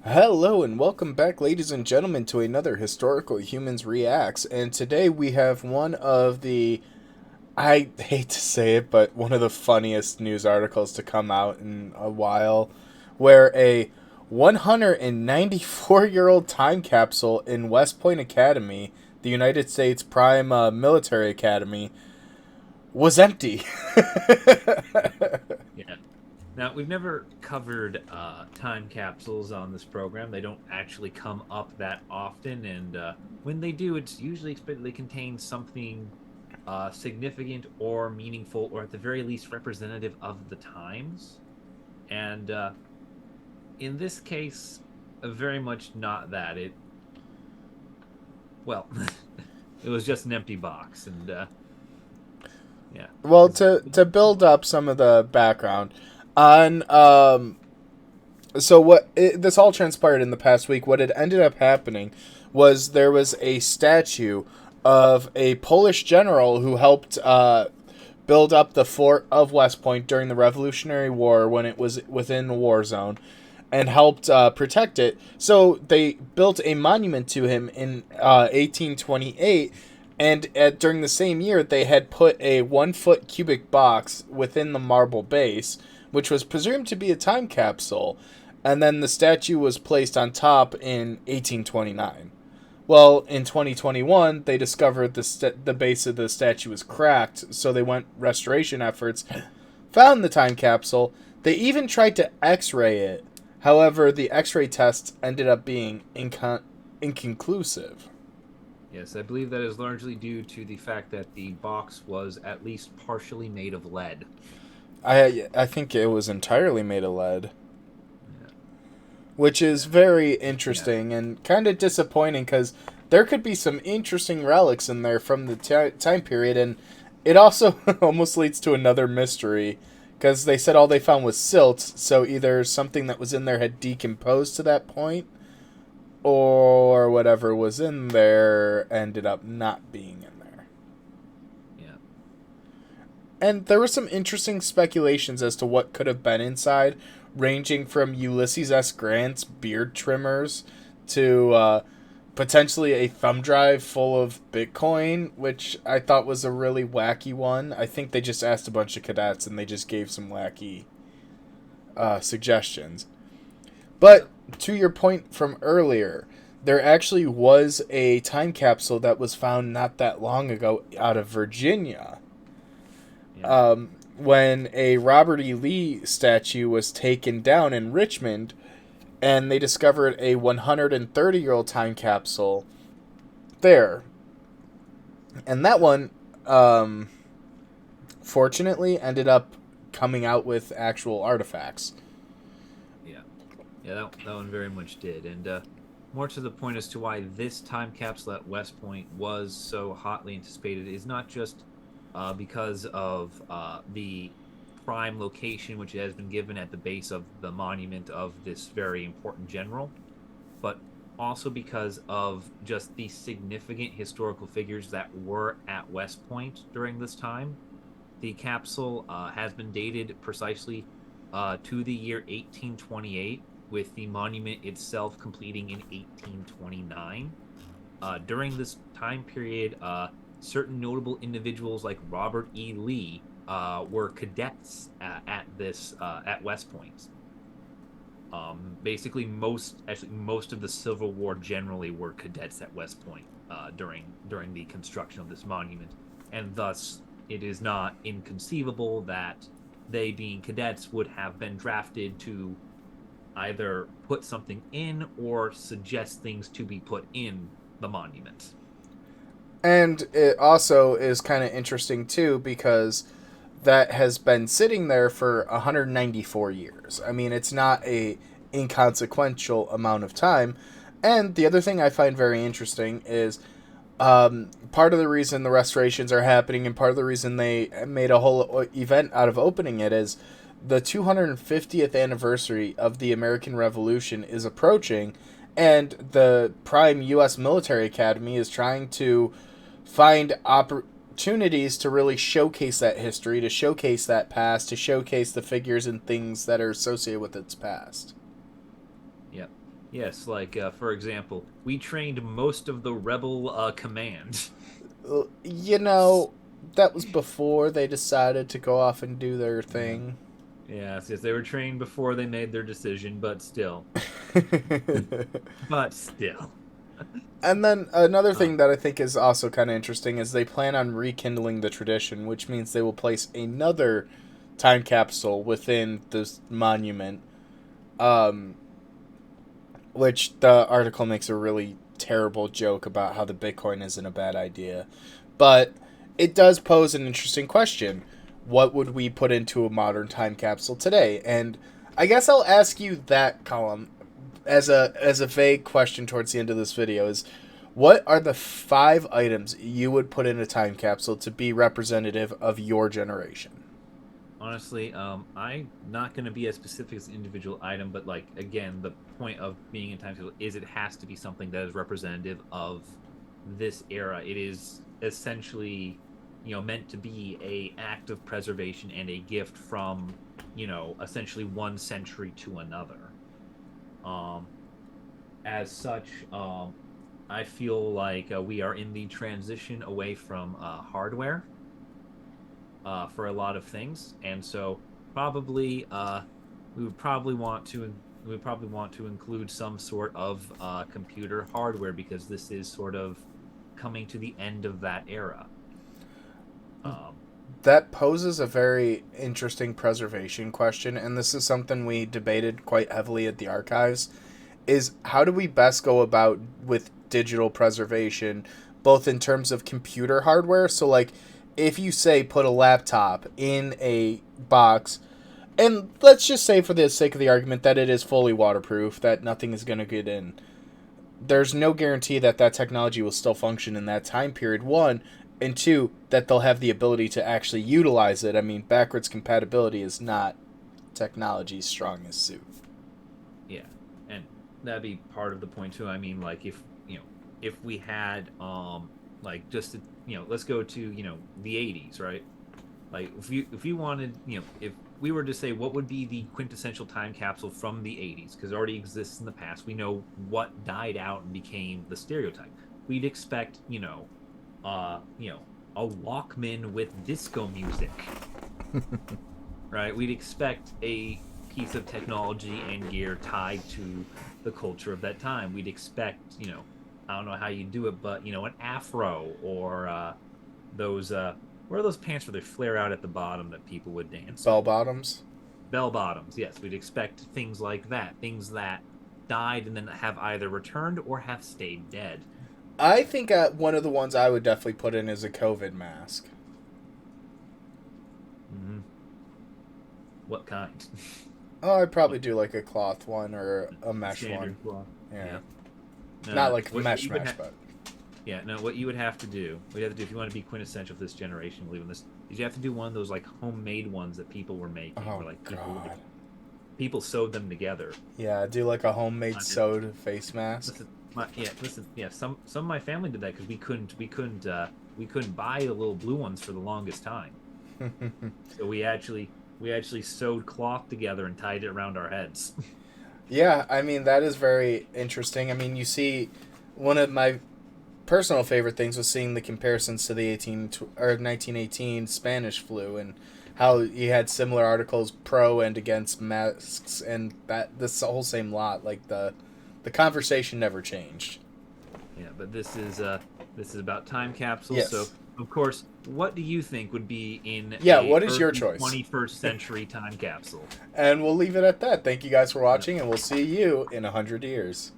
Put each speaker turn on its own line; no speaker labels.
Hello and welcome back, ladies and gentlemen, to another Historical Humans Reacts. And today we have one of the, I hate to say it, but one of the funniest news articles to come out in a while, where a 194-year-old time capsule in West Point Academy, the United States Prime Military Academy, was empty.
Yeah. Now, we've never covered time capsules on this program. They don't actually come up that often, and when they do, it's usually expected they contain something significant or meaningful, or at the very least representative of the times. And in this case, very much not that. Well, it was just an empty box, and yeah,
Well,
it's
to build up some of the background on so this all transpired in the past week. What had ended up happening was there was a statue of a Polish general who helped build up the fort of West Point during the Revolutionary War when it was within the war zone, and helped protect it. So they built a monument to him in 1828, and during the same year, they had put a 1 foot cubic box within the marble base, which was presumed to be a time capsule, and then the statue was placed on top in 1829. Well, in 2021, they discovered the base of the statue was cracked, so they went restoration efforts, found the time capsule. They even tried to X-ray it. However, the X-ray tests ended up being inconclusive.
Yes, I believe that is largely due to the fact that the box was at least partially made of lead.
I think it was entirely made of lead,
Yeah.
which is very
Yeah.
interesting and kind of disappointing because there could be some interesting relics in there from the time period, and it also almost leads to another mystery because they said all they found was silt, so either something that was in there had decomposed to that point, or whatever was in there ended up not being in there.
Yeah.
And there were some interesting speculations as to what could have been inside, ranging from Ulysses S. Grant's beard trimmers to potentially a thumb drive full of Bitcoin, which I thought was a really wacky one. I think they just asked a bunch of cadets and they just gave some wacky suggestions.
Yeah.
But to your point from earlier, there actually was a time capsule that was found not that long ago out of Virginia,
Yeah.
when a Robert E. Lee statue was taken down in Richmond, and they discovered a 130-year-old time capsule there. And that one, um, fortunately, ended up coming out with actual artifacts.
Yeah. Yeah. That one very much did. And more to the point as to why this time capsule at West Point was so hotly anticipated is not just because of the prime location which has been given at the base of the monument of this very important general, but also because of just the significant historical figures that were at West Point during this time. The capsule has been dated precisely to the year 1828, with the monument itself completing in 1829. During this time period, certain notable individuals like Robert E. Lee were cadets at West Point. Basically, most of the Civil War generally were cadets at West Point during the construction of this monument, and thus it is not inconceivable that they, being cadets, would have been drafted to either put something in or suggest things to be put in the monument.
And it also is kind of interesting, too, because that has been sitting there for 194 years. I mean, it's not a inconsequential amount of time. And the other thing I find very interesting is part of the reason the restorations are happening and part of the reason they made a whole event out of opening it is the 250th anniversary of the American Revolution is approaching, and the prime U.S. military academy is trying to find opportunities to really showcase that history, to showcase that past, to showcase the figures and things that are associated with its past.
Yep. Yes, like for example, we trained most of the rebel command.
You know, that was before they decided to go off and do their
Yeah.
thing.
Yes, yes, they were trained before they made their decision, but still, but still.
And then another
Uh,
thing that I think is also kind of interesting is they plan on rekindling the tradition, which means they will place another time capsule within this monument. Um, which the article makes a really terrible joke about how the Bitcoin isn't a bad idea. But it does pose an interesting question. What would we put into a modern time capsule today? And I guess I'll ask you that, Column, as a vague question towards the end of this video is what are the 5 items you would put in a time capsule to be representative of your generation?
Honestly, I'm not going to be as specific as an individual item, but like again, the point of being in time capsule is it has to be something that is representative of this era. It is essentially, meant to be a act of preservation and a gift from, essentially one century to another. Um, as such, I feel like we are in the transition away from hardware for a lot of things, and so probably we would probably want to we would probably want to include some sort of computer hardware because this is sort of coming to the end of that era. Um,
That poses a very interesting preservation question, and this is something we debated quite heavily at the archives. Is how do we best go about with digital preservation, both in terms of computer hardware? So, like, if you say put a laptop in a box, and let's just say for the sake of the argument that it is fully waterproof, that nothing is going to get in, there's no guarantee that that technology will still function in that time period. One, and two, that they'll have the ability to actually utilize it. I mean, backwards compatibility is not technology's strongest suit.
yeah, and that'd be part of the point too. I mean, like if we had like just let's go to the 80s, right? Like if you wanted, if we were to say what would be the quintessential time capsule from the 80s, because it already exists in the past, we know what died out and became the stereotype. We'd expect, a Walkman with disco music, right? We'd expect a piece of technology and gear tied to the culture of that time. We'd expect, I don't know how you do it, but an afro or those what are those pants where they flare out at the bottom that people would dance
Bell
in?
bottoms.
Bell bottoms. Yes, we'd expect things like that, things that died and then have either returned or have stayed dead.
I think one of the ones I would definitely put in is a COVID mask.
Hmm. What kind?
Oh, I'd probably do like a cloth one or a mesh one.
Standard cloth.
Yeah.
Yeah.
Not like
What
mesh
you would
mesh, but
yeah, no, what you would have to do, what you have to do if you want to be quintessential for this generation, believe in this, is you have to do one of those like homemade ones that people were making,
oh
where like
god.
people sewed them together.
Yeah, do like a homemade
Not just
sewed face mask.
listen, listen, yeah. Some of my family did that because we couldn't buy the little blue ones for the longest time. So we actually sewed cloth together and tied it around our heads.
Yeah, I mean that is very interesting. I mean, you see one of my personal favorite things was seeing the comparisons to the 1918 Spanish flu and how you had similar articles pro and against masks and that this whole same lot like the conversation never changed.
Yeah, but this is about time capsules. So
Yes.
of course, what do you think would be in
Yeah,
a
what is your
early
choice?
21st century time capsule?
And we'll leave it at that. Thank you guys for watching and we'll see you in 100 years.